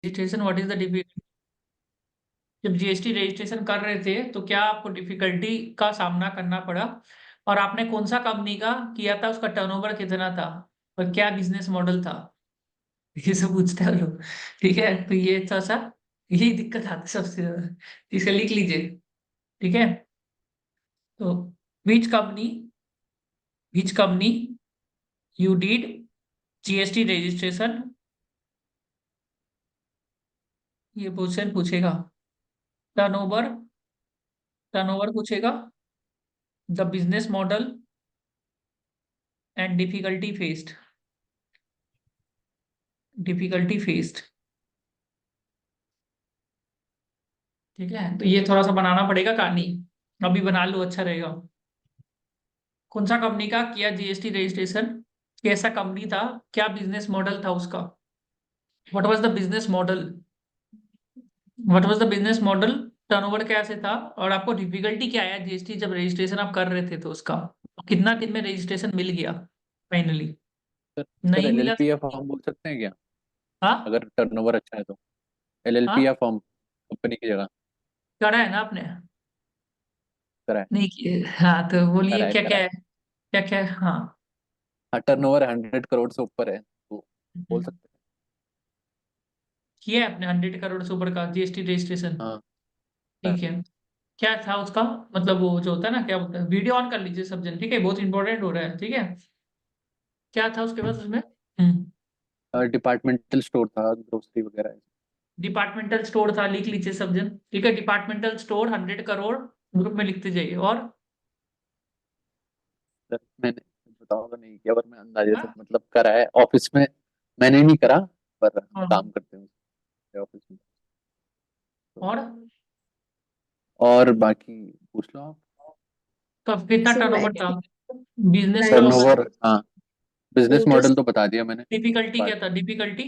Registration, what is the difficulty? जब GST registration कर रहे थे तो क्या आपको डिफिकल्टी का सामना करना पड़ा, और आपने कौन सा कंपनी का किया था, उसका टर्नओवर कितना था, और क्या बिजनेस मॉडल था? ये सब पूछते हैं लोग। ठीक है, तो ये थोड़ा सा यही दिक्कत आती है सबसे ज्यादा। इसे लिख लीजिए। ठीक है, तो which company you did GST registration, ये क्वेश्चन पूछेगा। टर्नओवर, टर्नओवर पूछेगा। The business model and difficulty faced. ठीक है, तो ये थोड़ा सा बनाना पड़ेगा कहानी। अभी बना लो, अच्छा रहेगा। कौन सा कंपनी का किया जीएसटी रजिस्ट्रेशन, कैसा कंपनी था, क्या बिजनेस मॉडल था उसका, what was the business model, what was the business model, turnover कैसे था, और आपको डिफिकल्टी क्या आया जीएसटी जब रजिस्ट्रेशन आप कर रहे थे तो उसका, कितना दिन में रजिस्ट्रेशन मिल गया फाइनली, सर सर नहीं मिला एलएलपी या तो? फॉर्म बोल सकते हैं क्या? हाँ। अगर टर्नओवर अच्छा है तो एलएलपी हाँ, या फॉर्म, कंपनी की जगह। करा है ना आपने? करा है। नहीं किए, हाँ तो करा बोलिए है क्या करा क्या है। है, क्या क्या है, हाँ। हाँ, टर्नओवर 100 करोड़ से ऊपर है तो बोल हम्म, सकते किया है आपने 100 करोड़ से ऊपर का जीएसटी रजिस्ट्रेशन? हैं। हाँ। ठीक है, क्या था उसका, मतलब वो जो होता है ना, क्या बोलते हैं, वीडियो ऑन कर लीजिए सब जन, ठीक है, बहुत इंपॉर्टेंट हो रहा है, ठीक है। क्या था उसके बाद उसमें? डिपार्टमेंटल स्टोर था, ग्रोसरी वगैरह। डिपार्टमेंटल स्टोर था, लिख लीजिए सब जन, ठीक है, डिपार्टमेंटल स्टोर 100 करोड़, ग्रुप में लिखते जाइए। और सर मैंने बताऊँ तो नहीं किया, पर मैं अंदाजे से हाँ, मतलब करा है ऑफिस में। मैंने नहीं करा, पर हम हाँ, काम करते हैं ऑफिस में तो। और और बाकी पूछ लो आप। तो कितना सर टर्नओवर था, बिजनेस का नाइन्टी टर्नओवर, हाँ। बिजनेस इंटरेस्ट मॉडल तो बता दिया मैंने। डिफिकल्टी क्या था, डिफिकल्टी?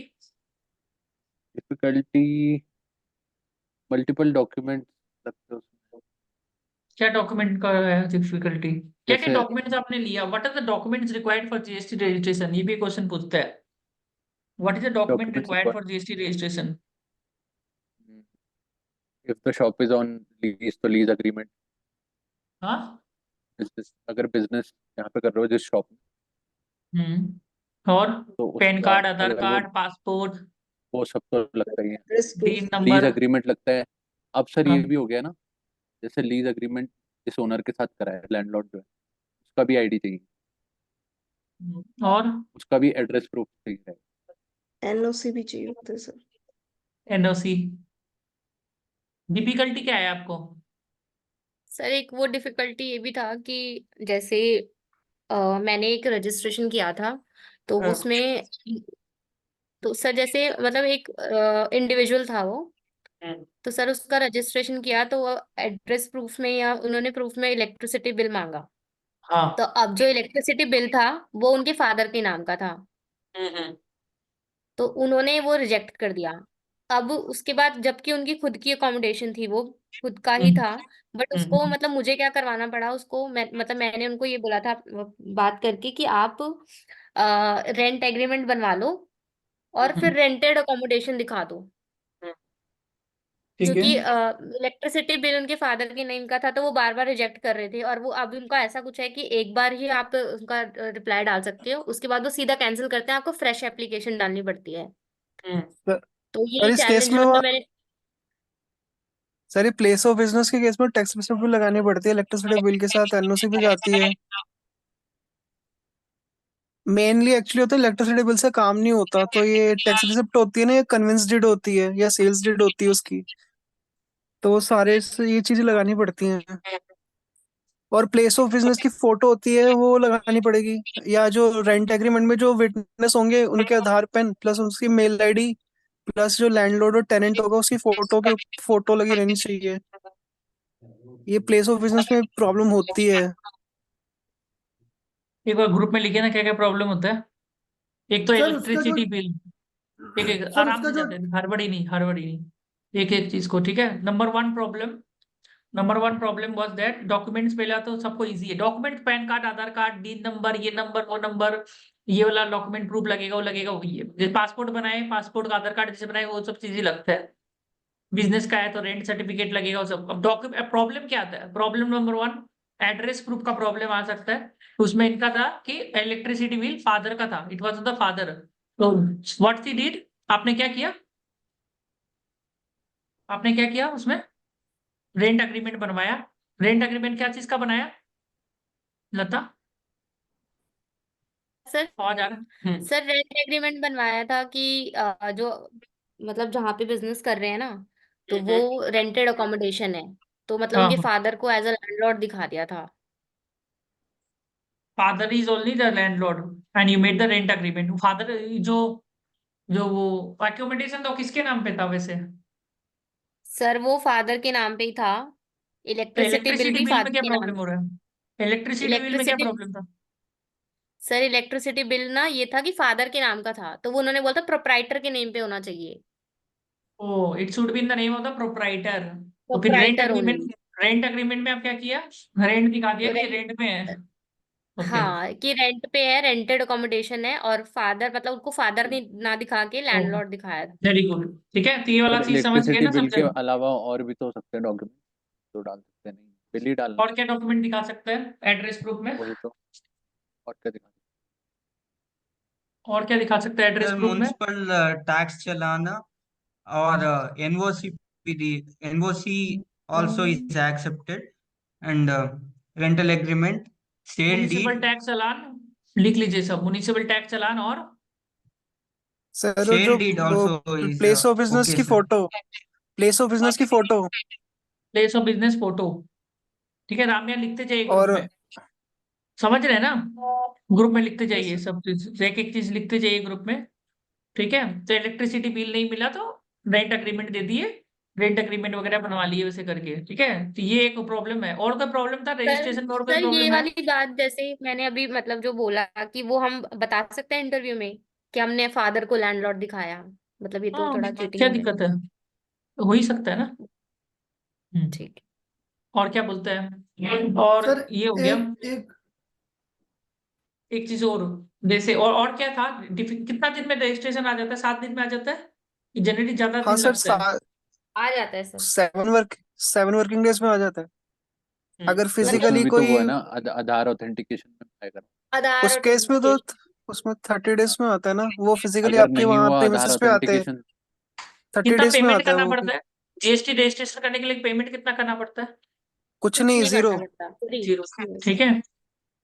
डिफिकल्टी, मल्टीपल डॉक्यूमेंट लगते हैं उसमें। क्या डॉक्यूमेंट का है डिफिकल्टी? क्या क्या जैसे डॉक्यूमेंट्स आपने लिया, what are the documents required for GST registration, ये भी क्वेश्चन पूछता है। What is the document documents required required, for GST registration? If the shop is on lease तो लीज अग्रीमेंट। हाँ। अगर बिजनेस यहाँ पे कर रहे हो जिस शॉप में, और तो पैन उसका कार्ड, आधार अगर कार्ड, पासपोर्ट, वो सब तो लगता ही है। Dean lease number. अग्रीमेंट लगता है। अब सर ये हाँ, भी हो गया ना, जैसे लीज अग्रीमेंट जिस ओनर के साथ करा है, लैंडलॉर्ड जो है, उसका भी आईडी चाहिए। और उसका भी एड्रेस प्रूफ चाहिए। एनओसी भी चाहिए होता है सर। एनओसी। डिफिकल्टी क्या है आपको? सर एक वो डिफिकल्टी ये भी था कि जैसे मैंने एक रजिस्ट्रेशन किया था तो हाँ। उसमें तो सर जैसे मतलब एक इंडिविजुअल था वो। हम्म, तो सर उसका रजिस्ट्रेशन किया तो वो एड्रेस प्रूफ में या उन्होंने प्रूफ में इलेक्ट्रिसिटी बिल मांगा। तो हाँ। अब जो इलेक्ट्रिसिटी बिल था वो उनके फादर के नाम का था। हम्म। तो उन्होंने वो रिजेक्ट कर दिया। अब उसके बाद जबकि उनकी खुद की अकोमोडेशन थी, वो खुद का ही हम्म, था। बट उसको हम्म, मतलब मुझे क्या करवाना पड़ा उसको, मतलब मैंने उनको ये बोला था बात करके कि आप रेंट एग्रीमेंट बनवा लो और हम्म, फिर रेंटेड अकोमोडेशन दिखा दो। हम्म, ठीक है। क्योंकि इलेक्ट्रिसिटी बिल उनके फादर के नेम का था तो वो बार बार रिजेक्ट कर रहे थे। और वो अब उनका ऐसा कुछ है कि एक बार ही आप उनका रिप्लाई डाल सकते हो, उसके बाद वो सीधा कैंसिल करते हैं, आपको फ्रेश एप्लीकेशन डालनी पड़ती है। हम्म, सर तो सर, ये इस केस चैलेंज में मतलब मैंने। सर ये प्लेस ऑफ बिजनेस के केस में टैक्स रिसिप्ट भी लगानी पड़ती है, इलेक्ट्रिसिटी बिल के साथ एनओसी भी जाती है। मेनली एक्चुअली होता है इलेक्ट्रिसिटी बिल से काम नहीं होता, तो ये टैक्स रिसिप्ट होती है ना, ये कन्विंस डीड होती है या सेल्स डीड होती है उसकी। तो वो सारे ये चीजें लगानी पड़ती हैं। और प्लेस ऑफ बिजनेस की फोटो होती है, वो लगानी पड़ेगी। या जो रेंट एग्रीमेंट में जो विटनेस होंगे उनके आधार पेन प्लस उसकी मेल आईडी प्लस जो लैंडलॉर्ड और टेनेंट होगा उसकी फोटो लगी रहनी चाहिए। ये प्लेस ऑफ बिजनेस में प्रॉब्लम होती है। एक बार ग्रुप में लिखे ना क्या क्या प्रॉब्लम होता है। एक तो सर उसका जो इलेक्ट्रिसिटी बिल, एक एक सर आराम उसका से जो जाते हैं, हड़बड़ी नहीं, हड़बड़ी नहीं, एक एक चीज को, ठीक है। Number one problem was that documents, पहला तो सबको इजी है डॉक्यूमेंट, पैन कार्ड, आधार कार्ड, डीन नंबर, ये नंबर वो नंबर, ये वाला डॉक्यूमेंट प्रूफ लगेगा, वो लगेगा, वो ये पासपोर्ट बनाए, पासपोर्ट का आधार कार्ड जैसे बनाए, वो सब चीजें लगता है। बिजनेस का है तो रेंट सर्टिफिकेट लगेगा, वो सब। अब डॉक्यूमेंट प्रॉब्लम क्या आता है? प्रॉब्लम नंबर 1, एड्रेस प्रूफ का प्रॉब्लम आ सकता है। उसमें इनका था कि इलेक्ट्रिसिटी बिल फादर का था, इट वॉज द फादर। तो व्हाट सी डिड, आपने क्या किया? आपने क्या किया उसमें? रेंट अग्रीमेंट बनवाया। रेंट अग्रीमेंट क्या चीज का बनाया लता? सर आवाज आ रहा है? सर रेंट एग्रीमेंट बनवाया था कि जो मतलब जहाँ पे बिजनेस कर रहे हैं ना, तो वो रेंटेड अकोमोडेशन है, तो मतलब हाँ, उनके फादर को एज अ लैंडलॉर्ड दिखा दिया था। Father is only the landlord and you made the rent agreement. Father जो जो वो अकोमोडेशन तो किसके नाम पे था वैसे? सर वो फादर के नाम पे ही था, तो इलेक्ट्रिसिटी बिल इलेक्ट्रिसिटी भी बिल में फादर क्या के नाम। प्रॉब्लम हो रहा है? इलेक्ट्रिसिटी बिल में क्या इलेक्ट्रिसिटी प्रॉब्लम था? सर इलेक्ट्रिसिटी बिल ना ये था कि फादर के नाम का था, तो वो उन्होंने बोला था प्रोप्राइटर के नेम पे होना चाहिए। Oh, it should be in the name of the proprietor. तो फिर प्रोप्राइटर ओनली। रेंट अग्रीमेंट में आप क्या किया? रेंट दिखा दिया तो कि रेंट में है। ओके। हाँ कि रेंट पे है, रेंटेड अकोमोडेशन है, और फादर मतलब उनको फादर नहीं ना दिखा के लैंडलॉर्ड दिखाया था। वेरी गुड, ठीक है, तो ये वाला सर चीज समझ गए इलेक्ट्रिसिटी ना सब बिल के जगह? अलावा और भी तो हो सकते हैं डॉक्यूमेंट, तो डाल सकते नहीं, बिल ही डालना और क्या डॉक्यूमेंट दिखा सकते हैं एड्रेस प्रूफ में? है, वही तो। और क्या दिखा और क्या दिखा सकते हैं एड्रेस सर प्रूफ में? म्युनिसिपल टैक्स चलाना और NOC NOC also is accepted and rental agreement, sale municipal deed, tax challan लिख लीजिए सब, म्युनिसिपल टैक्स चालान और सर वो sale जो deed वो also is place of business okay की sir. Photo, place of business की photo place of business photo. ठीक है, रामिया लिखते जाइए ग्रुप और में। समझ रहे हैं ना? ग्रुप में लिखते जाइए सब चीज, एक एक चीज लिखते जाइए ग्रुप में। ठीक है, तो इलेक्ट्रिसिटी बिल नहीं मिला तो रेंट अग्रीमेंट दे दिए, रेंट अग्रीमेंट वगैरह बनवा लिए वैसे करके। ठीक है, तो ये एक प्रॉब्लम है। और कोई प्रॉब्लम था सर रजिस्ट्रेशन में? और कोई सर ये प्रॉब्लम है? वाली बात जैसे मैंने अभी मतलब जो बोला कि वो हम बता सकते हैं इंटरव्यू में कि हमने फादर को लैंडलॉर्ड दिखाया, मतलब ये तो हाँ, थोड़ा क्या चीटिंग है। दिक्कत है? हो ही सकता है ना। ठीक। और क्या बोलते हैं? और सर ये हो गया। एक एक एक चीज और, जैसे और क्या था? कितना दिन में रजिस्ट्रेशन आ जाता है? 7 दिन में आ जाता है? जनरली ज्यादा हाँ दिन सर लगता है? आ जाता है सर। 7 वर्किंग डेज में आ जाता है। अगर सर मतलब उसमें फिजिकली भी तो कोई, वो है ना, आधार ऑथेंटिकेशन में आएगा। आधार उस केस में तो authentication। उसमें 30 डेज में आता है ना, वो फिजिकली अगर आपके नहीं वहां हुआ आधार प्रीमिसेस पे आते हैं। ऑथेंटिकेशन, 30 कितना डेज में पेमेंट आता है करना वो भी। पड़ता है? जीएसटी रजिस्ट्रेशन करने के लिए पेमेंट कितना करना पड़ता है? कुछ कुछ नहीं, नहीं जीरो। करना पड़ता, फ्री। जीरो। ठीक है,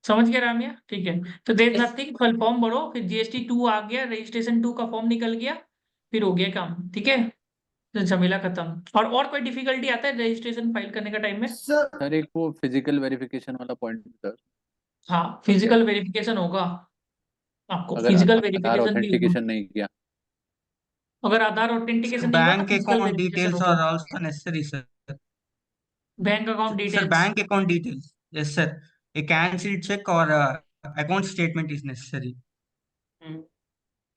समझ गए रामिया? ठीक है, तो देर नथिंग, कल फॉर्म भरो, फिर जीएसटी 2 आ गया, रजिस्ट्रेशन 2 का फॉर्म निकल गया, फिर हो गया काम। ठीक है, तो झमेला खत्म। और कोई डिफिकल्टी आता है रजिस्ट्रेशन फाइल करने का टाइम में? सर सर एक वो फिजिकल वेरिफिकेशन वाला पॉइंट सर। हाँ, और क्या, फिजिकल वेरिफिकेशन होगा, आपको अगर फिजिकल आधार वेरिफिकेशन भी होगा। ऑथेंटिकेशन नहीं किया? अगर आधार Sir, ऑथेंटिकेशन नहीं हुआ तो bank physical account verification details होगा। are also necessary sir. Bank account Sir, details. bank account details, yes sir, a cancelled check or account statement is necessary.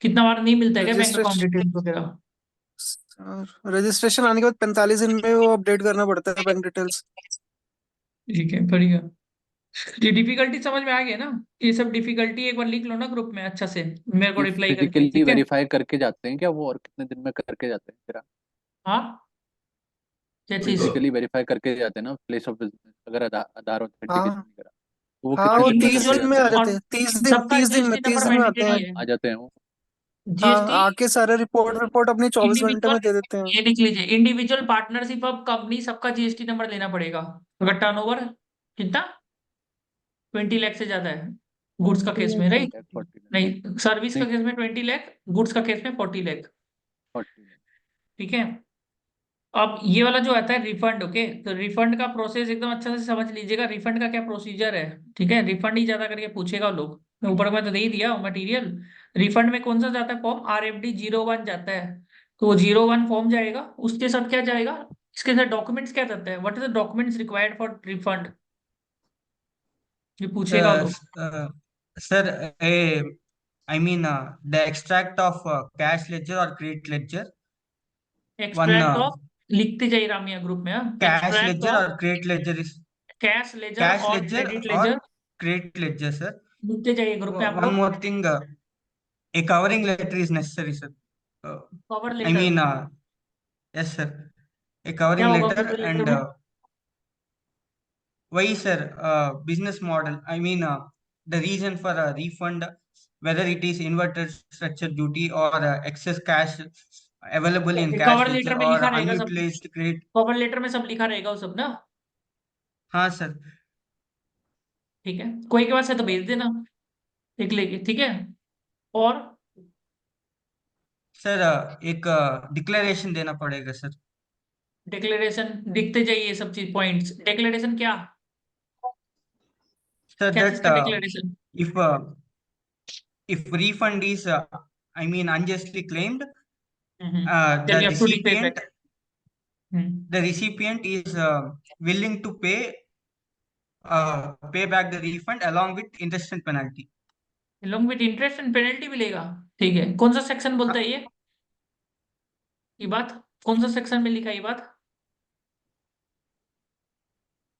कितना बार नहीं मिलता है क्या बैंक अकाउंट रजिस्ट्रेशन डिटेल्स वगैरह? रजिस्ट्रेशन आने के बाद 45 दिन में वो अपडेट करना पड़ता है बैंक डिटेल्स। ठीक है, बढ़िया। ये डिफिकल्टी समझ में आ गया ना? ये सब डिफिकल्टी एक बार लिख लो ना ग्रुप में अच्छा से, मेरे को ये रिप्लाई करके। फिजिकली ठीक है। वेरीफाई करके जाते हैं क्या वो, और कितने दिन में करके जाते हैं फिर? हाँ, क्या चीज? फिजिकली वेरीफाई करके जाते हैं ना प्लेस ऑफ बिजनेस, अगर आधार ऑथेंटिकेशन हाँ नहीं करा तो वो हाँ, कितने वो दिन में 30 करके इंडिविजुअल दिन में जाते आ हैं? और जाते हैं। 30 दिन, सबका 30 दिन में, जीएसटी 30 नंबर दिन में आते मैंडेटरी हैं। है। आ जाते हैं वो। हाँ, जीएसटी आके सारा रिपोर्ट अपनी 24 घंटे इंडिविजुअल, में दे देते हैं। ये लिख लीजिए, इंडिविजुअल पार्टनरशिप ऑफ कंपनी, सबका जीएसटी नंबर लेना पड़ेगा। अगर टर्नओवर कितना 20 लाख से ज्यादा है गुड्स का केस में, राइट? 40 नहीं, सर्विस का नहीं, केस में 20 लाख, गुड्स का केस में 40 लाख। 40। ठीक है, अब ये वाला जो आता है रिफंड, ओके, तो रिफंड का प्रोसेस एकदम अच्छा से समझ लीजिएगा। रिफंड का क्या प्रोसीजर है? ठीक है, रिफंड ही ज्यादा करके पूछेगा लोग, मैं ऊपर में तो दे ही दिया मटेरियल। रिफंड में कौन सा जाता है फॉर्म? RFD 01 जाता है। तो वो 01 फॉर्म जाएगा, उसके साथ क्या जाएगा? इसके साथ डॉक्यूमेंट्स क्या जाता है? What is the documents required for refund? ये पूछेगा Uh, लोग। s- uh, sir, I mean the extract of cash ledger or credit ledger, one extract of, लिखते जाइए रामिया ग्रुप में, हाँ, cash extract ledger of or credit ledger is cash ledger cash और ledger credit ledger, or credit ledger sir. लिखते जाइए group में आप One लोग। more thing, A covering letter is necessary, sir. Cover I letter mean, yes, sir. A covering क्या होगा letter cover letter and में? why, sir? Business model. I mean, the reason for a refund, whether it is inverted structure duty or excess cash available in cash cover ledger letter में or लिखा रहेगा सब, unutilized credit. Cover letter में सब लिखा रहेगा वो सब ना। हाँ सर। ठीक है, कोई के पास है तो भेज देना लिख लेके, ठीक है। और सर एक डिक्लेरेशन देना पड़ेगा सर। डिक्लेरेशन दिखते जाइए ये सब चीज पॉइंट्स। डिक्लेरेशन क्या सर क्या चीज that का declaration? if refund is I mean unjustly claimed, then you have to repay back. the recipient is willing to pay back the refund along with interest and penalty. along with interest and penalty मिलेगा, ठीक है। कौन सा section बोलता है ये बात? कौन सा सेक्शन में लिखा है ये बात?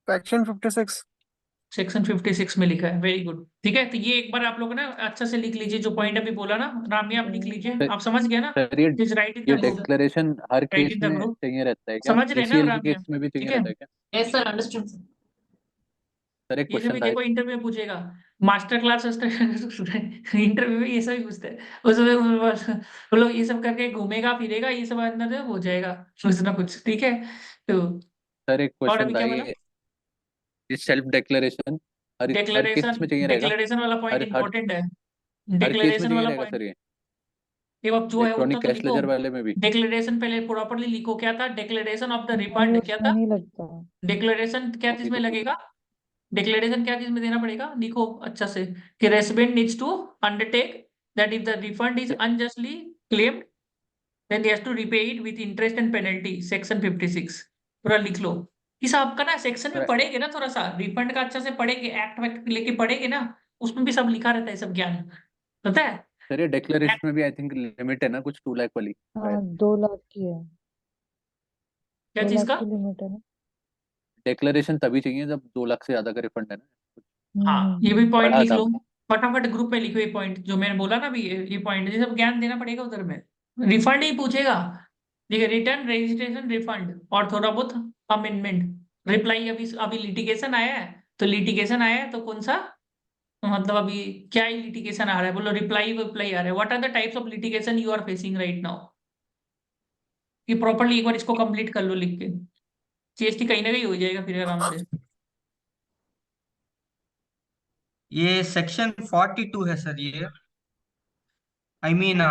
सेक्शन 56। सेक्शन 56 में लिखा है, वेरी गुड। ठीक है, तो ये एक बार आप लोग ना अच्छा से लिख लीजिए, जो पॉइंट अभी बोला ना रामी, आप लिख लीजिए। आप समझ गए ना? सर ये प्लीज राइट इन ये the group, declaration her right case in the में ग्रुप। चाहिए रहता है क्या? समझ रहे हैं ना ACL के रामिया? केस में भी चाहिए ठीक है, रहता है क्या? Yes sir, understood. सर एक ये सब क्वेश्चन था। देखो इंटरव्यू में पूछेगा, मास्टर क्लास इंटरव्यू में ये सब ही पूछते हैं। उसमें वो लोग ये सब करके घूमेगा फिरेगा, ये सब अंदर हो जाएगा कुछ ना कुछ, ठीक है। तो सर एक और क्वेश्चन अभी था, क्या बोला? ये सेल्फ डिक्लेरेशन हर केस डिक्लेरेशन, में चाहिए रहेगा? डिक्लेरेशन वाला पॉइंट हर हर इंपॉर्टेंट है। हर केस में डिक्लेरेशन चाहिए वाला रहेगा पॉइंट, सर ये? ये अब जो है उतना इलेक्ट्रॉनिक तो कैश लिखो। लेजर वाले में भी? डिक्लेरेशन पहले प्रॉपरली लिखो, क्या था डिक्लेरेशन ऑफ द नहीं रिफंड, क्या उसमें था नहीं लगता। डिक्लेरेशन, क्या चीज वही में तो पूछ लगेगा? डिक्लेरेशन क्या चीज में देना पड़ेगा, लिखो अच्छा से कि resident needs to undertake that if the refund is रहा unjustly claimed then he has to repay it with interest and penalty, section 56 पूरा लिख लो। इस आपका ना सेक्शन में सर। पढ़ेंगे ना, थोड़ा सा रिफंड का अच्छा से पढ़ेंगे, एक्ट वैक्ट लेके पढ़ेंगे ना, उसमें भी सब लिखा रहता है, सब ज्ञान पता है। सर ये डिक्लेरेशन में भी आई थिंक लिमिट है ना कुछ 2 लाख वाली हाँ शायद? 2 लाख की है। क्या 2 चीज लाख का? की लिमिट है ना। डिक्लेरेशन तभी चाहिए जब 2 लाख से ज्यादा का रिफंड है ना? हाँ, ये भी पॉइंट पढ़ा लिख था लो, हमने। फटाफट ग्रुप में लिखो ये पॉइंट जो मैंने बोला ना अभी, ये पॉइंट ये सब ज्ञान देना पड़ेगा उधर में। रिफंड ही पूछेगा, ठीक है, रिटर्न रजिस्ट्रेशन रिफंड और थोड़ा बहुत अमेंडमेंट रिप्लाई। अभी अभी लिटिगेशन आया है, तो लिटिगेशन आया है तो कौन सा, मतलब अभी क्या लिटिगेशन आ रहा है, बोलो रिप्लाई रिप्लाई आ रहा है। What are the types of litigation you are facing right now? ये प्रॉपरली एक बार इसको कंप्लीट कर लो लिख के, जीएसटी कहीं ना कहीं हो जाएगा फिर आराम से। ये सेक्शन 42 है सर ये। आई मीन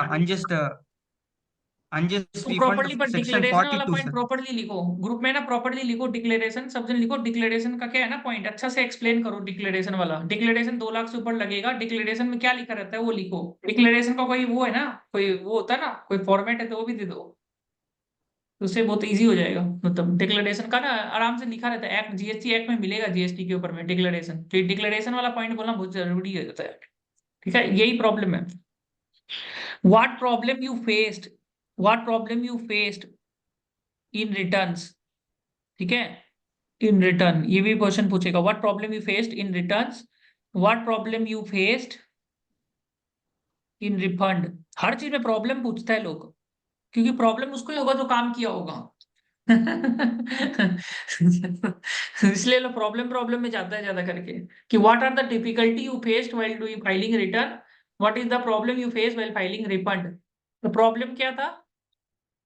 unjust तो refund प्रॉपरली पर section डिक्लेरेशन वाला 42 पॉइंट सर। प्रॉपरली लिखो, ग्रुप में ना प्रॉपरली लिखो डिक्लेरेशन, सब जन लिखो डिक्लेरेशन का क्या है ना पॉइंट, अच्छा से एक्सप्लेन करो डिक्लेरेशन वाला। डिक्लेरेशन 2 लाख से ऊपर लगेगा, डिक्लेरेशन में क्या लिखा रहता है वो लिखो। डिक्लेरेशन का कोई वो है ना, कोई वो होता है ना, कोई फॉर्मेट है तो वो भी दे दो, तो उससे बहुत इजी हो जाएगा। मतलब डिक्लेरेशन का ना आराम से लिखा रहता है, एक्ट जीएसटी एक्ट में मिलेगा, जीएसटी के ऊपर में डिक्लेरेशन, तो डिक्लेरेशन वाला पॉइंट बोलना बहुत जरूरी होता है। ठीक है, यही प्रॉब्लम है। What problem you faced, what problem you faced in returns, ठीक है, इन रिटर्न ये भी क्वेश्चन पूछेगा। What problem you faced in returns, what problem you faced in refund. हर चीज में प्रॉब्लम पूछता है लोग, क्योंकि प्रॉब्लम उसको ही होगा जो काम किया होगा। इसलिए लोग प्रॉब्लम प्रॉब्लम में जाता है ज्यादा करके, कि what are the difficulty you faced while doing filing return, what is the problem you face while filing refund. तो प्रॉब्लम क्या था,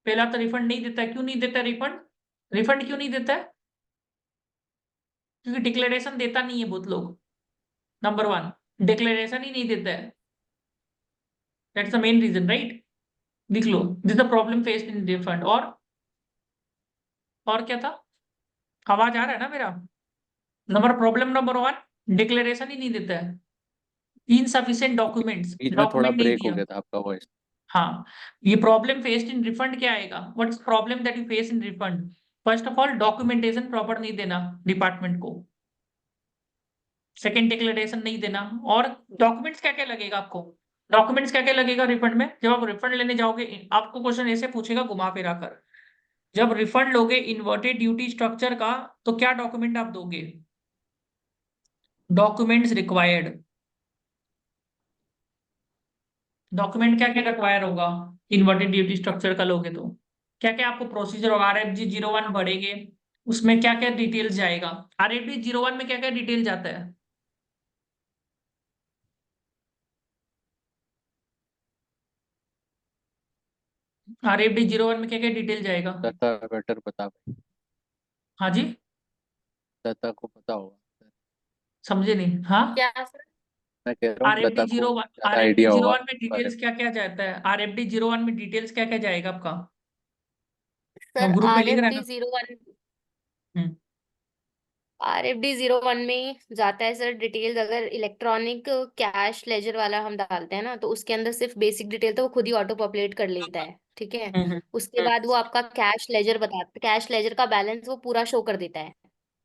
पहला तो रिफंड नहीं देता। क्यों नहीं देता रिफंड, रिफंड क्यों नहीं देता है? क्योंकि डिक्लेरेशन देता नहीं है बहुत लोग, नंबर 1 डिक्लेरेशन ही नहीं देता है, that's the main reason right. लिख लो this the problem faced in refund. और क्या था, आवाज आ रहा है ना मेरा? प्रॉब्लम नंबर 1 डिक्लेरेशन ही नहीं देता है, इनसफिशिएंट डॉक्यूमेंट्स, बीच में थोड़ा डॉक्यूमेंट नहीं ब्रेक हो दिया। गया था आपका वॉइस। हाँ, ये प्रॉब्लम फेस्ड इन रिफंड क्या आएगा, what's problem that you face in refund? First of all documentation proper नहीं देना डिपार्टमेंट को, सेकंड डिक्लेरेशन नहीं देना। और डॉक्यूमेंट्स क्या क्या लगेगा आपको, डॉक्यूमेंट्स क्या क्या लगेगा रिफंड में? जब आप रिफंड लेने जाओगे आपको क्वेश्चन ऐसे पूछेगा घुमा फिरा कर, जब रिफंड लोगे इन्वर्टेड ड्यूटी स्ट्रक्चर का, तो क्या डॉक्यूमेंट आप दोगे? डॉक्यूमेंट्स रिक्वायर्ड, डॉक्यूमेंट क्या क्या रिक्वायर होगा इन्वर्टेड ड्यूटी स्ट्रक्चर का लोगे तो? क्या क्या आपको प्रोसीजर होगा? RFG 01 भरेंगे, उसमें क्या क्या डिटेल्स जाएगा? RFG 01 में क्या क्या डिटेल जाता है? RFD 01 में क्या क्या डिटेल जाएगा? दत्ता बेटर बता भाई, हाँ जी, दत्ता को पता होगा। समझे नहीं? हाँ, क्या सर? मैं कह रहा हूँ आर एफ डी दत्ता जीरो को वन ज्यादा R F D idea zero होगा वन में इस बारे डिटेल्स क्या क्या जाता है? RFD 01 में डिटेल्स क्या क्या जाएगा आपका? सर ग्रुप में आर लिख एफ रहा है डी ना? जीरो वन हम्म। RFD 01 में जाता है सर डिटेल्स। अगर इलेक्ट्रॉनिक कैश लेजर वाला हम डालते हैं ना, तो उसके अंदर सिर्फ बेसिक डिटेल तो वो खुद ही ऑटो पॉपुलेट कर लेता है, ठीक है। हम्म। उसके बाद वो आपका कैश लेजर का बैलेंस वो पूरा शो कर देता है।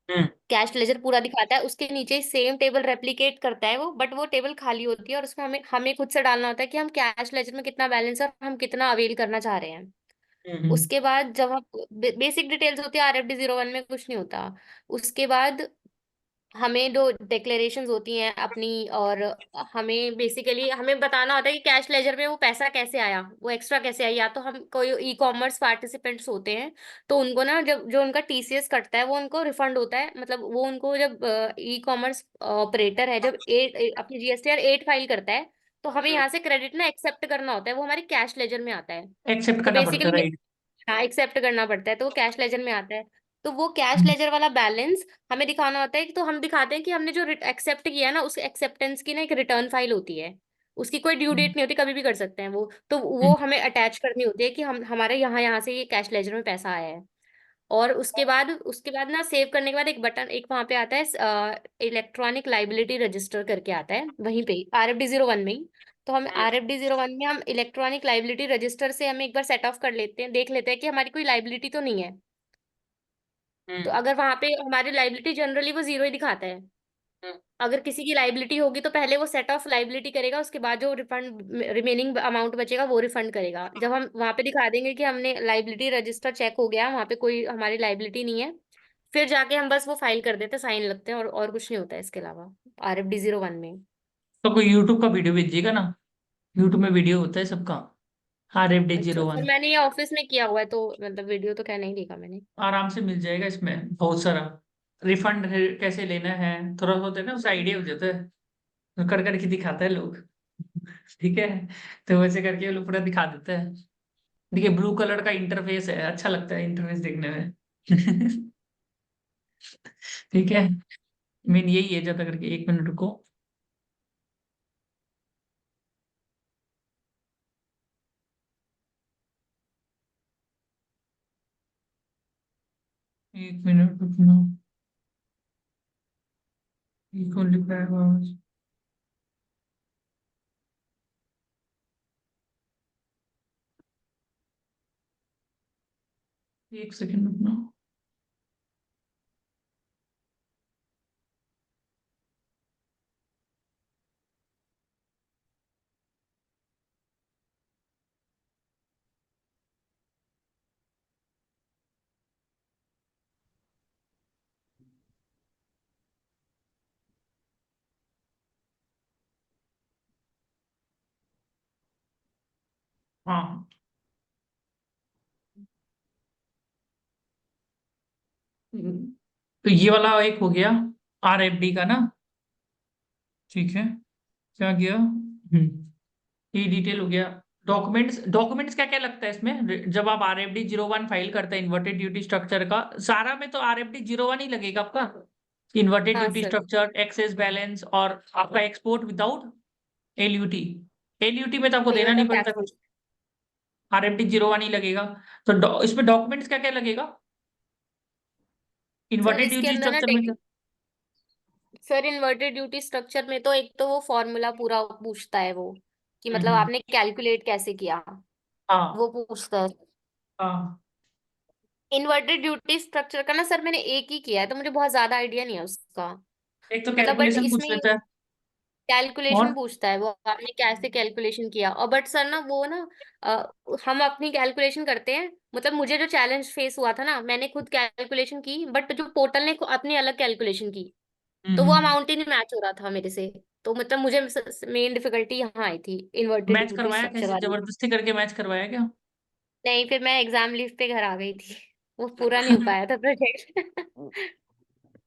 हम्म। कैश लेजर पूरा दिखाता है, उसके नीचे सेम टेबल रेप्लिकेट करता है वो, बट वो टेबल खाली होती है और उसमें हमें हमें खुद से डालना होता है कि हम कैश लेजर में कितना बैलेंस है और हम कितना अवेल करना चाह रहे हैं। हम्म। उसके बाद जब हम बेसिक डिटेल्स होती है, RFD 01 में कुछ नहीं होता। उसके बाद हमें जो डिक्लेरेशंस होती हैं अपनी, और हमें बेसिकली हमें बताना होता है कि कैश लेजर में वो पैसा कैसे आया, वो एक्स्ट्रा कैसे आया। या तो हम कोई ई कॉमर्स पार्टिसिपेंट्स होते हैं तो उनको ना, जब जो उनका TCS कटता है वो उनको रिफंड होता है। मतलब वो उनको जब ई कॉमर्स ऑपरेटर है जब अपनी GSTR 8 फाइल करता है, तो हमें यहाँ से क्रेडिट ना एक्सेप्ट करना होता है, वो हमारे कैश लेजर में आता है। एक्सेप्ट तो करना पड़ता है, बेसिकली राइट? हाँ, एक्सेप्ट करना पड़ता है, तो वो कैश लेजर में आता है। तो वो कैश लेजर वाला बैलेंस हमें दिखाना होता है कि, तो हम दिखाते हैं कि हमने जो एक्सेप्ट किया है ना, उस एक्सेप्टेंस की ना एक रिटर्न फाइल होती है। उसकी कोई ड्यू डेट नहीं होती, कभी भी कर सकते हैं वो, तो वो हमें अटैच करनी होती है कि हम हमारे यहाँ यहाँ से ये कैश लेजर में पैसा आया है। और उसके बाद ना सेव करने के बाद एक बटन, एक वहां पे आता है इलेक्ट्रॉनिक लाइबिलिटी रजिस्टर करके आता है वहीं पे RFD 01 में ही। तो हम RFD 01 में हम इलेक्ट्रॉनिक लाइबिलिटी रजिस्टर से हम एक बार सेट ऑफ कर लेते हैं, देख लेते हैं कि हमारी कोई लाइबिलिटी तो नहीं है। तो अगर वहां पे हमारी लाइबिलिटी जनरली वो जीरो ही दिखाता है। अगर किसी की लाइबिलिटी होगी तो पहले वो सेट ऑफ लाइबिलिटी करेगा, उसके बाद जो रिफंड रिमेनिंग अमाउंट बचेगा वो रिफंड करेगा। जब हम वहां पे दिखा देंगे कि हमने लाइबिलिटी रजिस्टर चेक हो गया, वहां पे कोई हमारी लाइबिलिटी नहीं है, फिर जाके हम बस वो फाइल कर देते हैं, साइन लगते हैं, और कुछ नहीं होता है इसके अलावा RFD 01 में। तो कोई यूट्यूब का वीडियो भेजिएगा ना, यूट्यूब में वीडियो होता है सबका। RFD अच्छा जीरो सर, वन मैंने ये ऑफिस में किया हुआ है तो मतलब वीडियो तो क्या नहीं देखा मैंने। आराम से मिल जाएगा, इसमें बहुत सारा। रिफंड कैसे लेना है, थोड़ा बहुत है ना, उसे आइडिया हो जाता है, तो कर करके दिखाता है लोग। ठीक है, तो वैसे करके वो लोग पूरा दिखा देते हैं। देखिए, ब्लू कलर का इंटरफेस है, अच्छा लगता है इंटरफेस देखने में। ठीक है, मेन यही है। ज्यादा करके 1 मिनट रुको। एक मिनट रुकना। ये कौन लिख रहा है आवाज? एक सेकंड रुकना। हाँ, तो ये वाला एक हो गया RFD का ना। ठीक है, क्या गया? ये डिटेल हो गया। डॉक्यूमेंट्स क्या क्या लगता है इसमें जब आप RFD 01 फाइल करते हैं इन्वर्टेड ड्यूटी स्ट्रक्चर का? सारा में तो RFD 01 ही लगेगा आपका। इन्वर्टेड हाँ duty sir. Structure, excess balance, और आपका एक्सपोर्ट विदाउट LUT। LUT में तो आपको देना पेमेंट नहीं ऑफ पड़ता कुछ, टैक्सेस। RFD 01 ही लगेगा। तो इसमें डॉक्यूमेंट्स क्या क्या लगेगा सर इन्वर्टेड इसके ड्यूटी अंदर ना स्ट्रक्चर में? सर इन्वर्टेड ड्यूटी स्ट्रक्चर में तो एक तो वो फॉर्मूला पूरा पूछता है वो, कि मतलब हम्म। आपने कैलकुलेट कैसे किया, हाँ। वो पूछता है। हाँ, इन्वर्टेड ड्यूटी स्ट्रक्चर का ना सर मैंने एक ही किया है, तो मुझे बहुत ज्यादा आइडिया नहीं है उसका। एक तो मतलब बट कैलकुलेशन पूछ इसमें लेता है। कैलकुलेशन और पूछता है वो, आपने कैसे कैलकुलेशन किया। और बट सर ना वो ना हम अपनी कैलकुलेशन करते हैं। मतलब मुझे जो चैलेंज फेस हुआ था ना, मैंने खुद कैलकुलेशन की, बट जो पोर्टल ने अपनी अलग कैलकुलेशन की, तो वो हम्म। अमाउंट ही नहीं मैच हो रहा था मेरे से। तो मतलब मुझे मेन डिफिकल्टी यहाँ आई थी इन्वर्टेड मैच ड्यूटी करवाया स्ट्रक्चर कैसे, वाली। जबरदस्ती करके मैच करवाया क्या? नहीं, फिर मैं एग्जाम लीव पे घर आ गई थी। वो पूरा नहीं हो पाया था प्रोजेक्ट।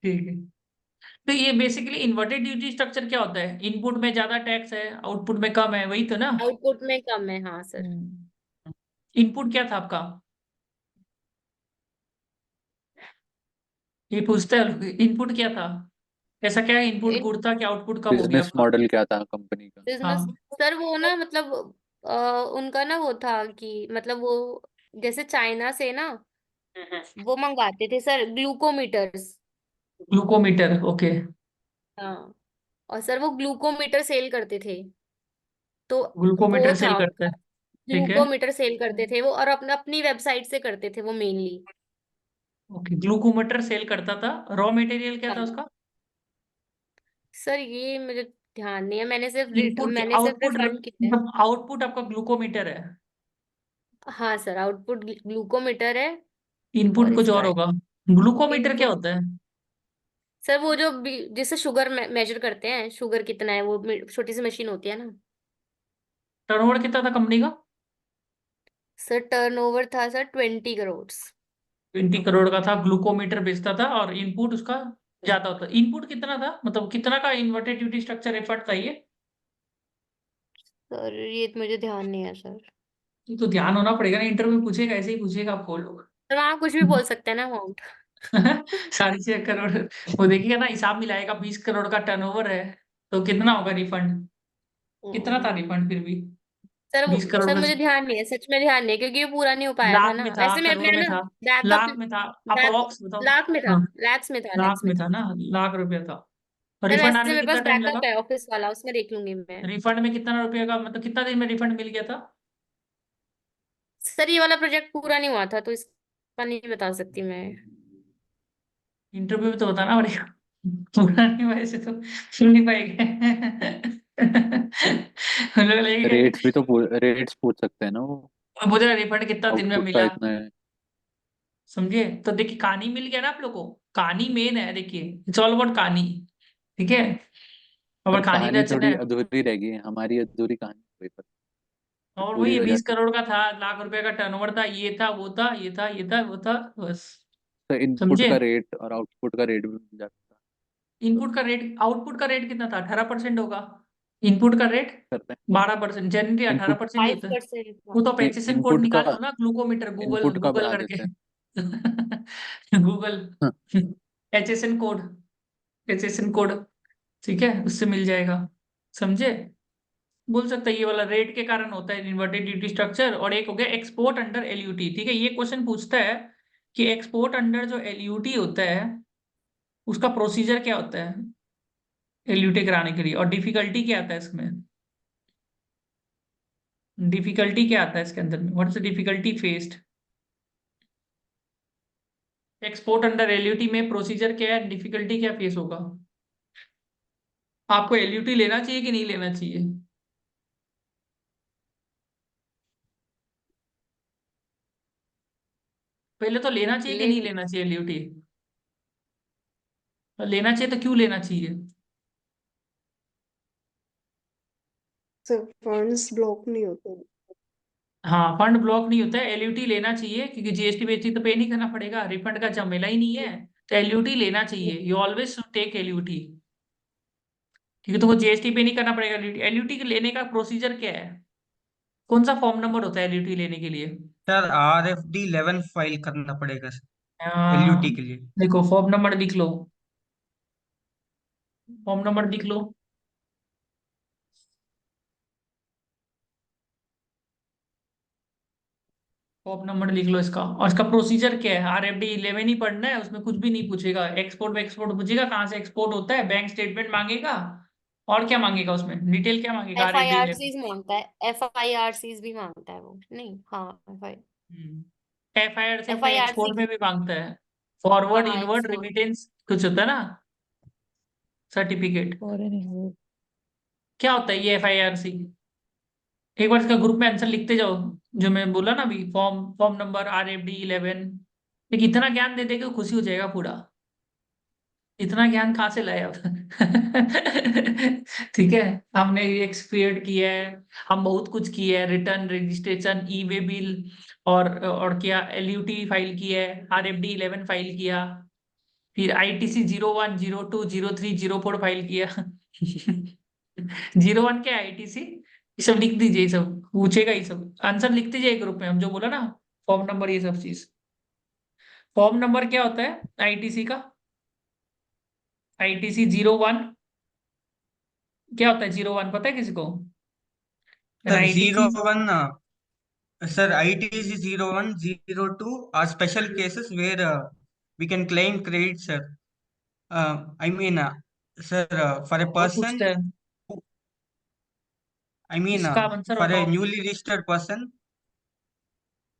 ठीक है। तो ये बेसिकली इन्वर्टेड ड्यूटी स्ट्रक्चर क्या होता है? इनपुट में ज्यादा टैक्स है, आउटपुट में कम है, वही तो ना? आउटपुट में कम है, हाँ सर। इनपुट क्या था आपका? ये पूछते हैं इनपुट क्या था? ऐसा क्या है, इनपुट गुड था कि आउटपुट कम हो गया बिजनेस आपका? मॉडल क्या था कंपनी का? बिजनेस हाँ। सर, वो ना मतलब उनका ना वो था कि मतलब वो जैसे चाइना से ना वो मंगवाते थे सर ग्लूकोमीटर्स। Glucometer, okay. हाँ, और सर वो ग्लूकोमीटर सेल करते थे। तो वो ग्लूकोमीटर सेल था करता है, उनका, ठीक है। ग्लूकोमीटर सेल करते थे वो, और अपने अपनी वेबसाइट से करते थे वो मेनली। ओके, ग्लूकोमीटर सेल करता था। रॉ मटेरियल क्या था हाँ उसका? सर, ये मुझे ध्यान नहीं है, इनपुट मैंने सिर्फ आउटपुट, रिफंड किया है। मतलब आउटपुट आपका ग्लूकोमीटर है, हाँ सर, आउटपुट ग्लूकोमीटर है। और इनपुट कुछ और इसका होगा। ग्लूकोमीटर क्या इनपुट होता है? सर वो जो जिससे शुगर मेजर करते हैं, शुगर कितना है, वो छोटी सी मशीन होती है ना। टर्नओवर कितना था कंपनी का? सर टर्नओवर था सर 20 करोड़। 20 करोड़ का था, ग्लूकोमीटर बेचता था, और इनपुट उसका ज्यादा होता। इनपुट कितना था, मतलब कितना का इन्वर्टेड ड्यूटी स्ट्रक्चर एफर्ट था ये? सर ये मुझे ध्यान नहीं है सर। ये तो ध्यान होना पड़ेगा ना, इंटरव्यू में पूछेगा, ऐसे ही पूछेगा आपको लोग। सर आप कुछ भी बोल सकते हैं ना अमाउंट। 6.5 करोड़। वो देखिएगा ना, हिसाब मिलाएगा, 20 करोड़ का टर्नओवर है, तो कितना होगा रिफंड? कितना था रिफंड फिर भी? सर 20 करोड़ सर में मुझे ध्यान नहीं है, सच में ध्यान नहीं है, क्योंकि ये पूरा नहीं हो पाया था लाख ना। में था, वैसे करोड़ मैं में ना था, बैकअप लाख में था, बैक अप्रोक्स बताओ। लाख में था, हाँ, लैक्स में था, लाख लैक्स में में था। था ना, लाख रुपया था। सर रिफंड आने वैसे में मेरे कितना पास टाइम लगा? बैकअप है ऑफिस वाला, उसमें देख लूंगी मैं। रिफंड में कितना रुपये का, मतलब कितना दिन में रिफंड मिल गया था? सर ये वाला प्रोजेक्ट पूरा नहीं हुआ था, तो इसका नहीं बता सकती मैं। इंटरव्यू में तो बताना पड़ेगा। पूरा नहीं, वैसे तो सुन नहीं पाएंगे। उन लोग लगेगा रेट्स पूछ सकते हैं ना वो। मुझे रिफंड कितना दिन में आउटपुट का मिला, इतना है। समझे? तो देखिए, कहानी मिल गया ना आप लोग को। कहानी मेन है, देखिए, इट्स ऑल अबाउट कहानी। ठीक है, पर और कहानी कहानी रचना थोड़ी है। अधूरी रह गई है, हमारी अधूरी कहानी वही पर और पूरी वही हो 20 जाती। करोड़ का था, लाख रुपए का टर्नओवर था, ये था वो था, ये था ये था वो था, बस। तो इनपुट समझे? का रेट और आउटपुट का रेट भी मिल जाता इनपुट का रेट, आउटपुट का रेट कितना था? 18% होगा। इनपुट का रेट करते 12%, जनरली हैं। अठारह इनपुट परसेंट ही फाइव होता है। परसेंट वो तो पैचेसन कोड इनपुट का निकाल लो ना, ग्लूकोमीटर, गूगल इनपुट का गूगल बढ़ा करके। देते हैं। Google HSN code, HSN code, ठीक है, उससे मिल जाएगा। समझे? बोल सकते हैं ये वाला रेट के कारण होता है इन्वर्टेड ड्यूटी स्ट्रक्चर। और एक हो गया एक्सपोर्ट अंडर एलयूटी। ठीक है, ये क्वेश्चन पूछता है कि एक्सपोर्ट अंडर जो एलयूटी होता है, उसका प्रोसीजर क्या होता है एलयूटी कराने के लिए, और डिफिकल्टी क्या आता है इसमें? डिफिकल्टी क्या आता है इसके अंदर में? What is the difficulty faced? Export under LUT में प्रोसीजर क्या है, डिफिकल्टी क्या फेस होगा? आपको एलयूटी लेना चाहिए कि नहीं लेना चाहिए? पहले तो लेना चाहिए कि ले नहीं लेना चाहिए एलयूटी? लेना चाहिए तो क्यों लेना चाहिए? सर फंड्स ब्लॉक नहीं होते। हाँ, फंड ब्लॉक नहीं होता है, एलयूटी लेना चाहिए, क्योंकि जीएसटी बीएसटी तो पे नहीं करना पड़ेगा, रिफंड का झमेला ही नहीं है। तो एलयूटी लेना चाहिए, यू ऑलवेज टेक एलयूटी, क्योंकि तुमको जीएसटी पे नहीं करना पड़ेगा। एलयूटी लेने का प्रोसीजर क्या है? कौन सा फॉर्म नंबर होता है एलयूटी लेने के लिए? सर RFD 11 फाइल करना पड़ेगा सर आ, LUT के लिए। देखो, फॉर्म नंबर लिख लो, फॉर्म नंबर लिख लो। फॉर्म नंबर लिख लो इसका, और इसका प्रोसीजर क्या है? आरएफडी 11 ही पढ़ना है, उसमें कुछ भी नहीं पूछेगा। एक्सपोर्ट एक्सपोर्ट पूछेगा, कहाँ से एक्सपोर्ट होता है, बैंक स्टेटमेंट मांगेगा, और क्या मांगेगा उसमें, डिटेल क्या मांगेगा एफ आई आरएफडी आर 11? सीज मांगता है, FIRCs भी मांगता है वो, नहीं हाँ एफआईआर से अपने FIRC। एक्सपोर्ट में भी मांगता है, फॉरवर्ड हाँ इनवर्ड एक्सपोर्ट। रेमिटेंस कुछ होता है ना, सर्टिफिकेट। क्या होता है ये एफआईआरसी? एक बार इसका ग्रुप में आंसर लिखते जाओ, जो मैं बोला ना अभी, फॉर्म फॉर्म नंबर RFD 11। लेकिन इतना ज्ञान दे दे के खुशी हो जाएगा पूरा। इतना ज्ञान कहाँ से लाए आप? ठीक है, हमने एक्सपीरियड किया है, हम बहुत कुछ किया है, रिटर्न, रजिस्ट्रेशन, ई वे बिल, और क्या LUT फाइल किया है, RFD 11 फाइल किया, फिर ITC 01, 02, 03, 04 फाइल किया। 01 क्या ITC, ये सब लिख दीजिए, ये सब पूछेगा, ये सब आंसर लिख दीजिए ग्रुप में, हम जो बोला ना, फॉर्म नंबर, ये सब चीज। फॉर्म नंबर क्या होता है ITC का? ITC 01 क्या होता है? 01 पता है किसी को? Sir, ITC 01, sir, ITC 01, 02 are special cases where we can claim credit, sir. I mean, sir, for a बहुत पूछते person, हैं, I mean, इसका आंसर for a बताओ। newly registered person,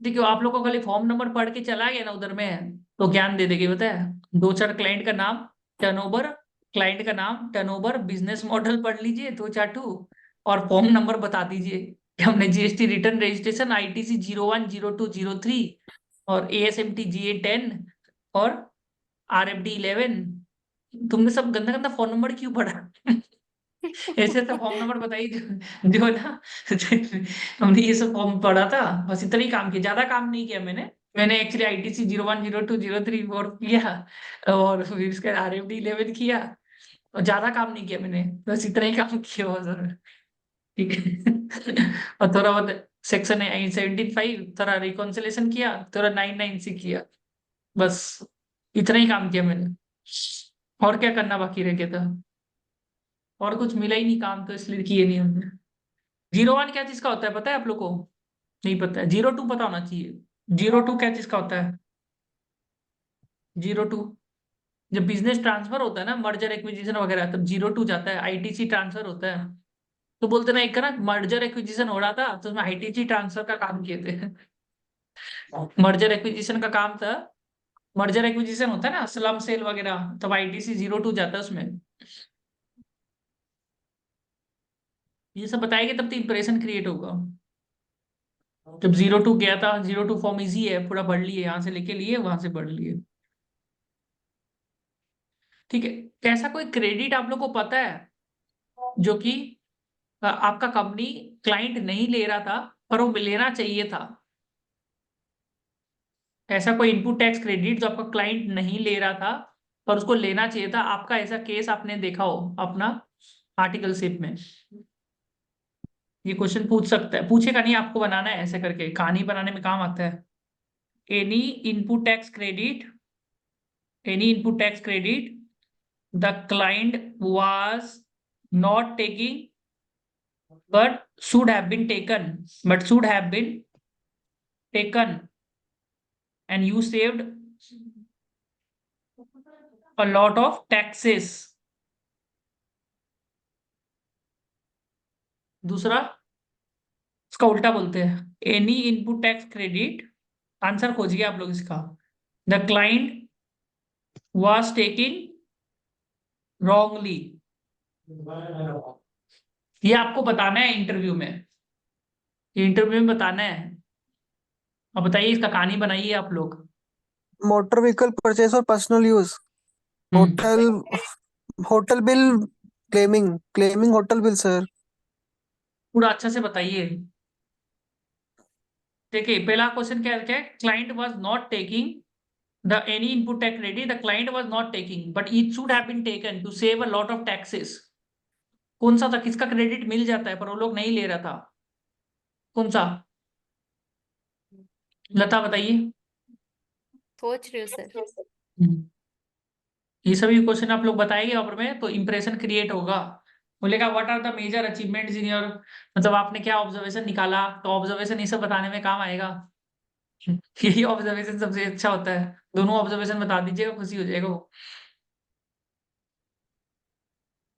देखियो, आप लोग को खाली फॉर्म नंबर पढ़ के चला गया ना उधर में, तो ज्ञान दे देगी, पता है? दो चार क्लाइंट का नाम, टर्नओवर, क्लाइंट का नाम, टर्नओवर, बिजनेस मॉडल पढ़ लीजिए दो चार टू, और फॉर्म नंबर बता दीजिए कि हमने GST रिटर्न रजिस्ट्रेशन ITC 01, 02, 03, और ASMT GA 10, और RFD 11। तुमने सब गंदा गंदा फोन नंबर क्यों पढ़ा? ऐसे तो फॉर्म नंबर बताइए, जो ना, हमने ये सब फॉर्म पढ़ा था, बस इतना ही काम किया, ज्यादा काम नहीं किया मैंने एक्चुअली ITC 01, 02, 03, 4 किया, और फिर उसके RFD 11 किया, और ज्यादा काम नहीं किया मैंने, बस इतना ही काम किया बस। ठीक है। और थोड़ा बहुत सेक्शन 75 थोड़ा रिकॉन्सिलेशन किया, थोड़ा 99C किया, बस इतना ही काम किया मैंने। और क्या करना बाकी रह गया था? और कुछ मिला ही नहीं काम, तो इसलिए किए नहीं हमने। 01 क्या चीज का होता है पता है आप लोग को? नहीं पता है? 02 पता होना चाहिए। 02 क्या चीज का होता है? 02 जब बिजनेस ट्रांसफर होता है ना, मर्जर एक्विजिशन वगैरह, तब 02 जाता है, ITC ट्रांसफर होता है। तो बोलते ना, एक का ना मर्जर एक्विजिशन हो रहा था, तो उसमें ITC ट्रांसफर का काम किए थे। मर्जर एक्विजिशन का काम था, मर्जर एक्विजिशन होता है ना, स्लम सेल वगैरह, तब ITC 02 जाता है उसमें। ये सब बताएंगे तब तो इंप्रेशन क्रिएट होगा। जब 02 गया था, 02 फॉर्म इजी है, पूरा पढ़ लिए, यहाँ से लेके लिए, वहां से पढ़ लिए। ठीक है, ऐसा कोई क्रेडिट आप लोग को पता है जो कि आपका कंपनी क्लाइंट नहीं ले रहा था, पर वो लेना चाहिए था? ऐसा कोई इनपुट टैक्स क्रेडिट जो आपका क्लाइंट नहीं ले रहा था, पर उसको लेना चाहिए था, आपका ऐसा केस आपने देखा हो अपना आर्टिकलशिप में? ये क्वेश्चन पूछ सकता है, पूछेगा नहीं, आपको बनाना है, ऐसे करके कहानी बनाने में काम आता है। Any input tax credit, any input tax credit the client was not taking but should have been taken, but should have been taken, and you saved a lot of taxes. दूसरा, इसका उल्टा बोलते हैं, any input tax credit, answer खोजिए आप लोग इसका, the client was taking wrongly। ये आपको बताना है इंटरव्यू में, ये इंटरव्यू में बताना है। अब बताइए, इसका कहानी बनाइए आप लोग। मोटर व्हीकल परचेस और personal use, hotel hotel bill claiming, claiming hotel bill sir. पूरा अच्छा से बताइए। देखिए, पहला क्वेश्चन क्या है? Client was not taking the any input tax credit, the client was not taking but it should have been taken to save a lot of taxes. कौन सा था? किसका क्रेडिट मिल जाता है पर वो लोग नहीं ले रहा था? कौन सा? लता बताइए। सोच रही हूँ सर। हम्म। ये सभी क्वेश्चन आप लोग बताएंगे और में, तो इंप्रेशन क्रिएट होगा। बोलेगा what are the major achievements in your, मतलब आपने क्या ऑब्जर्वेशन निकाला, तो ऑब्जर्वेशन ये सब बताने में काम आएगा। यही ऑब्जर्वेशन सबसे अच्छा होता है, दोनों ऑब्जर्वेशन बता दीजिएगा, खुशी हो जाएगा वो।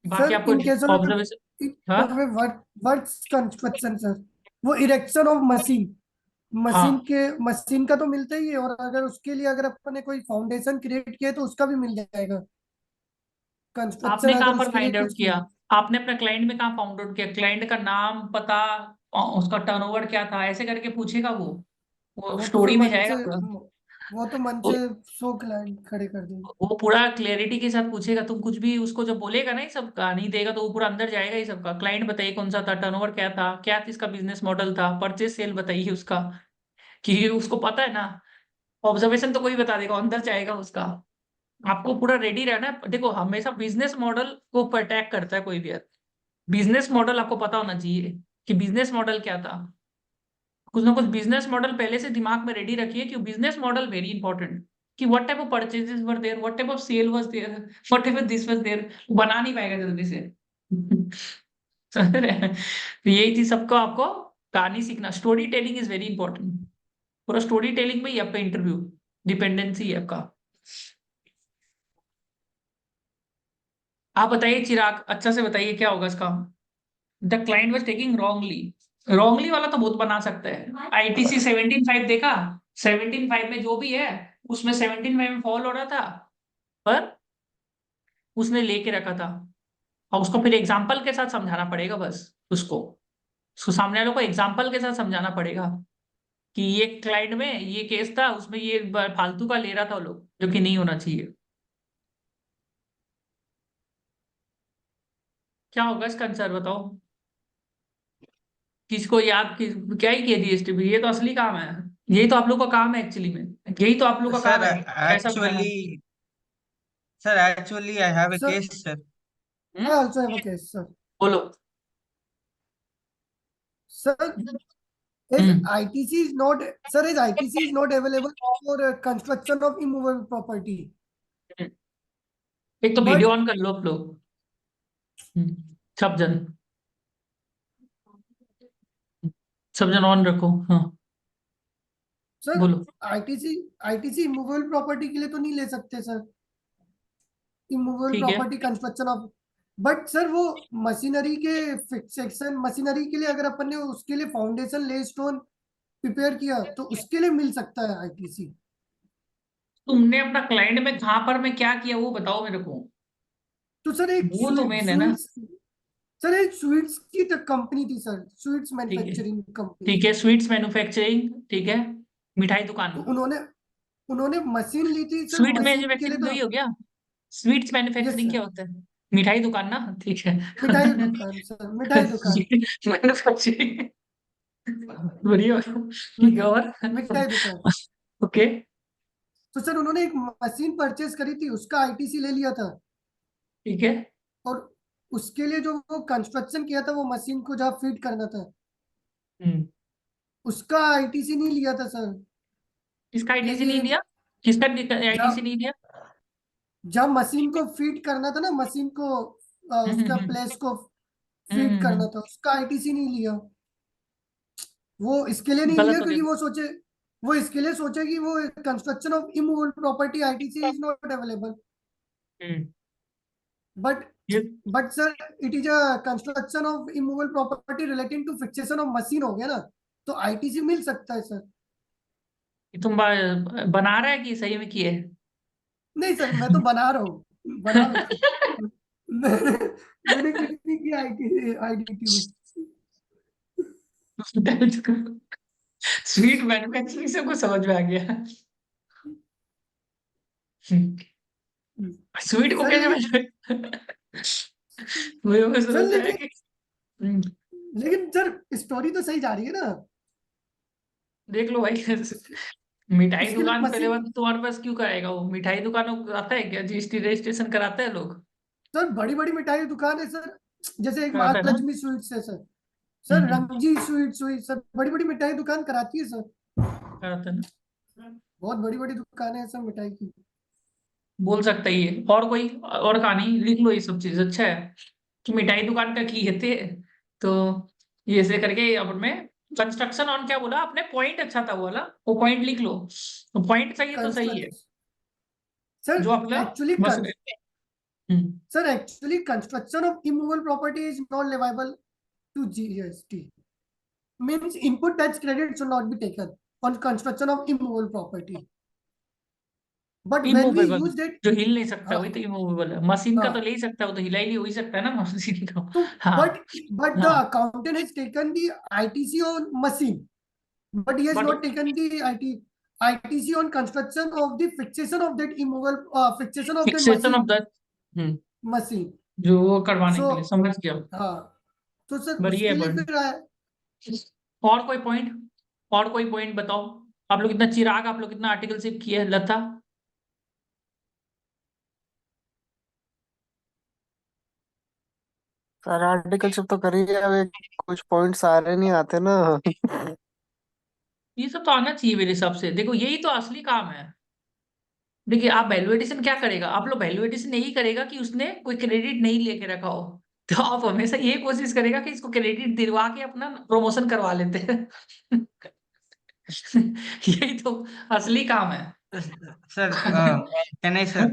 बाकी सर आपको इन केस ऑब्जर्वेशन। हाँ, ऑफ वर्क्स कंस्ट्रक्शन सर, वो इरेक्शन ऑफ मशीन, मशीन हाँ, के मशीन का तो मिलता ही है, और अगर उसके लिए अगर अपन ने कोई फाउंडेशन क्रिएट किया है तो उसका भी मिल जाएगा। आपने कंस्ट्रक्शन कहाँ अगर पर उसके लिए फाइंड आउट कुछ किया? किया, आपने अपने क्लाइंट में कहाँ फाइंड आउट किया? क्लाइंट का नाम, पता, उसका टर्नओवर क्या था, ऐसे करके पूछेगा वो वो तो सर स्टोरी में वहीं जाएगा से पूरा। वो तो मन वो से 100 क्लाइंट खड़े कर देंगे। वो पूरा क्लैरिटी के साथ पूछेगा, तुम कुछ भी उसको जब बोलेगा ना, ये सब कहानी देगा तो वो पूरा अंदर जाएगा। ये सबका क्लाइंट बताइए कौन सा था, टर्नओवर क्या था, क्या इसका बिजनेस मॉडल था, परचेज सेल बताइए उसका, कि उसको पता है ना। ऑब्जर्वेशन तो कोई बता देगा, अंदर जाएगा उसका। आपको पूरा रेडी रहना है। देखो हमेशा बिजनेस मॉडल को अटैक करता है कोई भी। बिजनेस मॉडल आपको पता होना चाहिए कि बिजनेस मॉडल क्या था। कुछ ना कुछ बिजनेस मॉडल पहले से दिमाग में रेडी रखिए कि बिजनेस मॉडल वेरी इंपॉर्टेंट, कि what type of purchases were there, what type of sale was there, what type of this was there. बना नहीं पाएगा जल्दी से। समझ रहे हैं? तो यही चीज सबको आपको कहानी सीखना। Story telling is very important. पूरा स्टोरी टेलिंग में ही आपका इंटरव्यू डिपेंडेंसी है आपका। आप बताइए चिराग, अच्छा से बताइए क्या होगा इसका। The client was taking wrongly. Wrongly वाला तो बहुत बना सकते हैं। आईटीसी 17.5 देखा, 17.5 में जो भी है उसमें 17.5 में फॉल हो रहा था, पर उसने लेके रखा था। और उसको फिर एग्जाम्पल के साथ समझाना पड़ेगा बस। उसको सामने वालों को एग्जाम्पल के साथ समझाना पड़ेगा कि ये क्लाइंट में ये केस था, उसमें ये फालतू का ले रहा था वो लोग, जो कि नहीं होना चाहिए। क्या होगा इसका आंसर बताओ। किसको याद क्या ही किया जीएसटी भी, ये तो असली काम है। यही तो आप लोग का काम है एक्चुअली में। यही तो आप लोग का काम सर है, पैसा बनाना। Actually I have a sir case, sir. I hmm, also have a case sir. बोलो। Sir is ITC is not sir is ITC is not available for construction of immovable property. एक तो वीडियो But ऑन कर लो आप लोग। सब जन, सब जन ऑन रखो। हाँ सर बोलो। ITC immovable property के लिए तो नहीं ले सकते सर। immovable ठीक है, property construction of but sir वो मशीनरी के फिक्सेशन मशीनरी के लिए अगर अपन ने उसके लिए फाउंडेशन ले स्टोन प्रिपेयर किया तो उसके लिए मिल सकता है ITC। तुमने अपना क्लाइंट में कहाँ पर में क्या किया वो बताओ मेरे को। तो सर एक वो तो मेन है ना। स्वीट्स सर एक स्वीट्स की कंपनी थी सर, स्वीट्स ठीक है, मैन्युफैक्चरिंग कंपनी। ठीक है, स्वीट्स मैन्युफैक्चरिंग, ठीक है, मिठाई दुकान। तो उन्होंने उन्होंने मशीन ली थी सर, स्वीट मशीन के लिए मैन्युफैक्चरिंग तो तो ही हो गया। Sweets yes manufacturing sir. क्या होता है? मिठाई दुकान ना, ठीक है। मिठाई दुकान सर, मिठाई दुकान। मैन्युफैक्चरिंग, बढ़िया, ठीक है। और मिठाई दुकान। ओके, तो सर उन्होंने एक मशीन परचेज करी थी, उसका ITC ले लिया था। ठीक है। और उसके लिए जो वो कंस्ट्रक्शन किया था वो मशीन को जहाँ फिट करना था हम्म, उसका ITC नहीं लिया था सर। किसका ये आईटीसी ये नहीं दिया? किसका आईटीसी जब नहीं दिया? जब मशीन को फिट करना था ना, मशीन को हम्म, उसका हम्म, प्लेस को हम्म, फिट करना था, उसका ITC नहीं लिया। वो इसके लिए नहीं लिया गलत हो क्योंकि गया। वो इसके लिए सोचे कि वो construction of immovable property ITC is not available. Hmm, but ये but sir it is a construction of immovable property relating to fixation of machine हो गया ना, तो ITC मिल सकता है सर। तुम बना रहा है कि सही में किए? नहीं सर, मैं तो बना रहा हूँ, बना मैंने कुछ नहीं किया IDT में। स्वीट मैन्युफैक्चरिंग से कुछ समझ में आ गया। स्वीट को सर कैसे लेकिन मुझे बस सर सोचा है लेकिन कि हम्म, लेकिन सर स्टोरी तो सही जा रही है ना। देख लो भाई। मिठाई उसके लिए दुकान पहले मशीन बात तो तुम्हारे पास क्यों कराएगा वो? मिठाई दुकानों को आता है क्या? जीएसटी रजिस्ट्रेशन कराते हैं लोग? सर बड़ी बड़ी मिठाई दुकान है सर, जैसे एक कराते हैं ना। महालक्ष्मी स्वीट्स है सर, सर रंगजी स्वीट्स हुई सर, बड़ी बड़ी मिठाई दुकान कराती है सर। कराते हैं ना। बहुत बड़ी बड़ी दुकानें हैं सर मिठाई की। बोल सकता ही है। और कोई और कहानी लिख लो, ये सब चीज अच्छा है कि मिठाई दुकान का की थे। तो ये ऐसे करके अपन में कंस्ट्रक्शन ऑन क्या बोला आपने, पॉइंट अच्छा था वो वाला, वो पॉइंट लिख लो। तो पॉइंट सही है तो सही है। कंस्ट्रक्ट सर जो आपका एक्चुअली मसले। Hmm, sir actually construction of immovable property is not leviable to GST, means input tax credit should not be taken on construction of immovable property. But when we immovable, use that, जो हिल नहीं सकता हाँ वही तो immovable है। Machine का तो हाँ ले ही सकता है, वो तो हिला ही हो ही सकता है ना मशीन को। तो हाँ but the हाँ, accountant has taken the ITC on machine, but he has but not taken the ITC on construction of the fixation of that immovable fixation of that fixation of machine the machine. जो वो करवाने के So लिए, समझ गया। हाँ, तो sir बढ़िया उसके लिए बढ़िया। फिर और कोई पॉइंट, और कोई पॉइंट बताओ। आप लोग इतना चिराग, आप लोग इतना आर्टिकल शिप किए हैं। लता, सर आर्टिकलशिप तो करी है, अब कुछ पॉइंट्स आ रहे नहीं आते ना। ये सब तो आना चाहिए मेरे हिसाब से। देखो यही तो असली काम है। देखिए आप वैल्यूएडिशन क्या करेगा, आप लोग वैल्यूएडिशन यही करेगा कि उसने कोई क्रेडिट नहीं लेके रखा हो, तो आप हमेशा ये कोशिश करेगा कि इसको क्रेडिट दिलवा के अपना प्रमोशन करवा लेते हैं। यही तो असली काम है। Sir, can I, sir?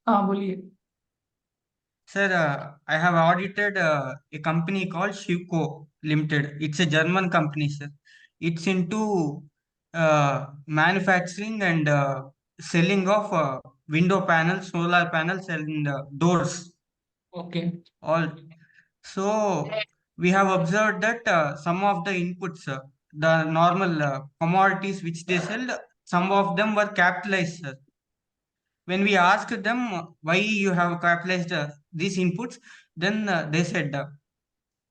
हाँ बोलिए। Sir, I have audited a company called Shivco Limited. It's a German company, sir. It's into manufacturing and selling of window panels, solar panels, and doors. Okay, All. So we have observed that some of the inputs, the normal commodities which they sell, some of them were capitalized, sir. When we asked them why you have capitalized these inputs, then they said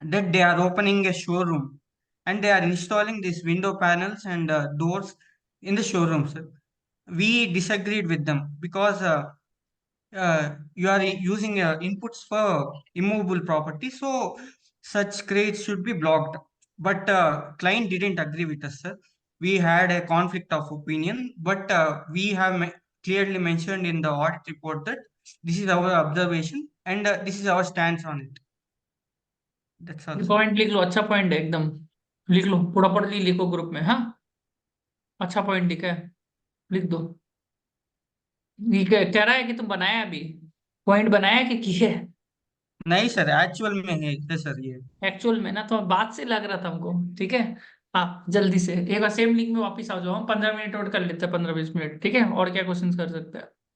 that they are opening a showroom and they are installing these window panels and doors in the showrooms. We disagreed with them because you are using inputs for immovable property, so such credits should be blocked. But client didn't agree with us, sir. We had a conflict of opinion, but we have clearly mentioned in the audit report that this is our observation and this is our stance on it. That's all, ये sir. Point लिख लो, अच्छा point है एकदम। लिख लो, पूरा पढ़ ली, लिखो group में। हाँ, अच्छा पॉइंट लिखा है, लिख दो। ये कह रहा है कि तुम बनाया अभी पॉइंट, बनाया कि किए? नहीं सर, एक्चुअल में है सर ये। एक्चुअल में ना, तो बात से लग रहा था हमको। ठीक है, हाँ जल्दी से एक बार सेम लिंक में वापस आ जाओ। हम 15 मिनट और कर लेते हैं, 15-20 मिनट। ठीक है, और क्या क्वेश्चन कर सकते हैं?